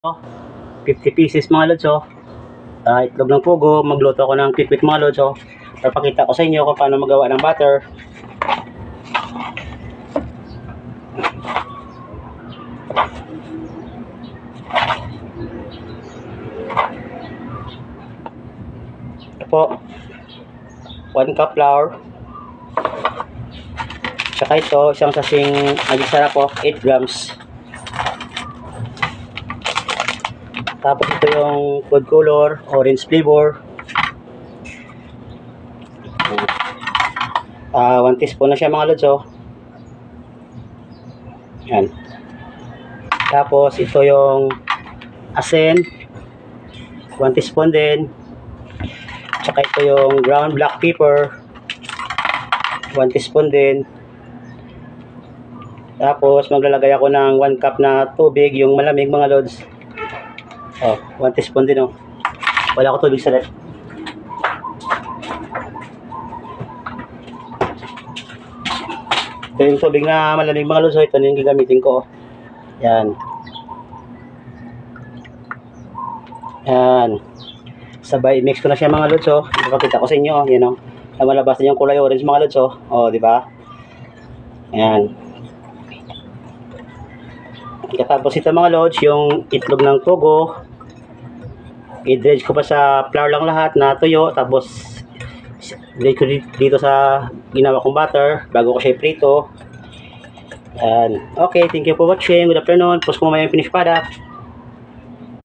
50 pieces mga lods, itlog ng pugo. Magluto ako ng quick mga lods, papakita ko sa inyo kung paano magawa ng butter. Ito po, 1 cup flour, saka ito isang sasing magisarap po, 8 grams. Tapos ito yung food color, orange flavor. 1 teaspoon na siya mga lods, yan. Tapos ito yung asin, 1 teaspoon din. Tsaka ito yung ground black pepper, 1 teaspoon din. Tapos maglalagay ako ng 1 cup na tubig, yung malamig mga lods. 1 teaspoon din, wala ko tubig sa ref. Ito yung tubig na malamig mga lods, ito na yung gagamitin ko. Yan. Yan. Sabay mix ko na siya mga lods, ipapakita ko sa inyo, yan na malabas na yung kulay orange mga lods, di ba? Yan. Tapos ito mga lods, yung itlog ng pugo, i-dredge ko pa sa flour lang lahat na tuyo, tapos dredge ko dito sa ginawa kong butter bago ko siya prito. Yan. Okay, thank you for watching. Good afternoon. Post ko mamaya yung finished product.